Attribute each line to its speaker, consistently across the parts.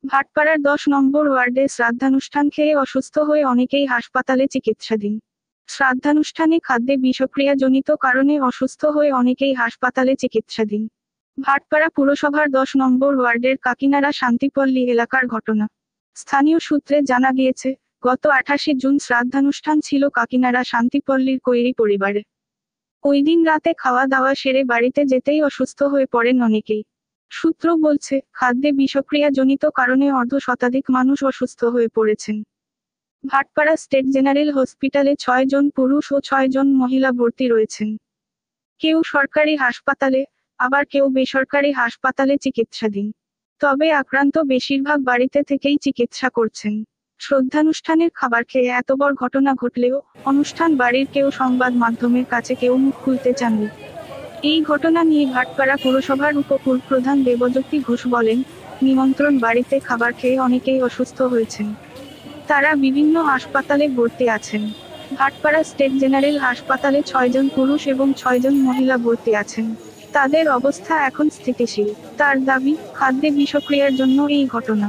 Speaker 1: ভাটপাড়ার 10 নম্বর ওয়ার্ডে শ্রাদ্ধানুষ্ঠান খেয়ে অসুস্থ হয়ে অনেকেই হাসপাতালে চিকিৎসাধীন। শ্রাদ্ধানুষ্ঠানে খাদ্যে বিষক্রিয়াজনিত কারণে অসুস্থ হয়ে অনেকেই হাসপাতালে চিকিৎসাধীন। ভাটপাড়া পুরসভার 10 নম্বর ওয়ার্ডের কাকিনাড়া শান্তিপল্লী এলাকার ঘটনা। স্থানীয় সূত্রে জানা গিয়েছে, গত 28 জুন শ্রাদ্ধানুষ্ঠান ছিল কাকিনাড়া শান্তিপল্লীর কৈরি পরিবারে। ওই দিন রাতে খাওয়া দাওয়া সেরে বাড়িতে যেতেই অসুস্থ হয়ে পড়েন অনেকেই। সূত্র বলছে, খাদ্যে বিষক্রিয়াজনিত কারণে অর্ধশতাধিক মানুষ অসুস্থ হয়ে পড়েছেন। ভাটপাড়া স্টেট জেনারেল হসপিটালে 6 জন পুরুষ ও 6 জন মহিলা ভর্তি রয়েছেন। কেউ সরকারি হাসপাতালে, আবার কেউ বেসরকারি হাসপাতালে চিকিৎসাধীন। তবে আক্রান্ত বেশিরভাগ বাড়িতে থেকেই চিকিৎসা করছেন। শ্রদ্ধানুষ্ঠানের খাবার খেয়ে এত বড় ঘটনা ঘটলেও অনুষ্ঠান বাড়ির কেউ সংবাদ মাধ্যমের কাছে কেউ মুখ খুলতে চাননি। এই ঘটনা নিয়ে ভাটপাড়া পুরসভার উপপ্রধান দেবজ্যোতি ঘোষ বলেন, নিমন্ত্রণ বাড়িতে খাবার খেয়ে অনেকেই অসুস্থ হয়েছেন। তারা বিভিন্ন হাসপাতালে ভর্তি আছেন। ভাটপাড়া স্টেট জেনারেল হাসপাতালে 6 জন পুরুষ এবং 6 জন মহিলা ভর্তি আছেন। তাদের অবস্থা এখন স্থিতিশীল। তার দাবি, খাদ্যে বিষক্রিয়ার জন্য এই ঘটনা।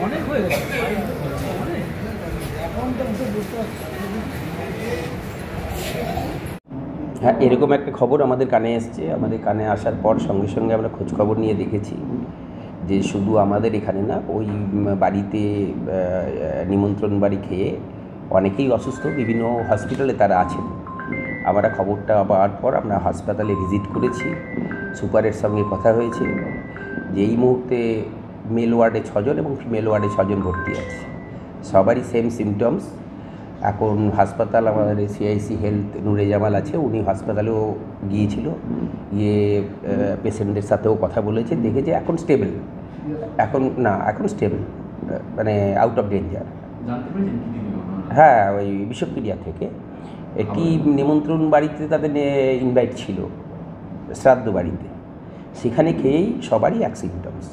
Speaker 2: অনেক হয়ে গেছে।
Speaker 3: হ্যাঁ, এরকম একটা খবর আমাদের কানে এসছে। আমাদের কানে আসার পর সঙ্গে সঙ্গে আমরা খোঁজখবর নিয়ে দেখেছি যে শুধু আমাদের এখানে না, ওই বাড়িতে নিমন্ত্রণ বাড়ি খেয়ে অনেকেই অসুস্থ, বিভিন্ন হসপিটালে তারা আছেন। আমরা খবরটা পাওয়ার পর আমরা হাসপাতালে ভিজিট করেছি, সুপারের সঙ্গে কথা হয়েছে যে এই মুহূর্তে মেল ওয়ার্ডে 6 জন এবং ফিমেল ওয়ার্ডে 6 জন ভর্তি আছে। সবারই সেম সিমটমস। এখন হাসপাতাল আমাদের সিআইসি হেলথ নূরে জামাল আছে, উনি হাসপাতালেও গিয়েছিল, গিয়ে পেশেন্টদের সাথেও কথা বলেছে, দেখেছে এখন স্টেবল। এখন স্টেবল, মানে আউট অফ ডেঞ্জার। হ্যাঁ, ওই বিষক্রিয়া থেকে একটি নিমন্ত্রণ বাড়িতে তাদের ইনভাইট ছিল, শ্রাদ্ধ বাড়িতে, সেখানে খেয়েই সবারই এক সিমটমস।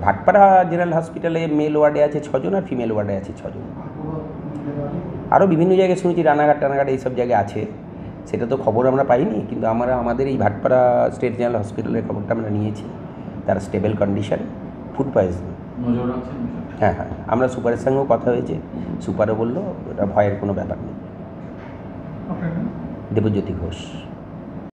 Speaker 3: ভাটপাড়া জেনারেল হসপিটালে মেল ওয়ার্ডে আছে 6 জন আর ফিমেল ওয়ার্ডে আছে 6 জন। আরও বিভিন্ন জায়গায় শুনেছি রানাঘাট এইসব জায়গায় আছে, সেটা তো খবর আমরা পাইনি, কিন্তু আমাদের এই ভাটপাড়া স্টেট জেনারেল হসপিটালের খবরটা আমরা নিয়েছি। তারা স্টেবল কন্ডিশন, ফুড পয়জন। হ্যাঁ, আমরা সুপারের সঙ্গেও কথা হয়েছে, সুপারও বললো এটা ভয়ের কোনো ব্যাপার নেই। দেবজ্যোতি ঘোষ।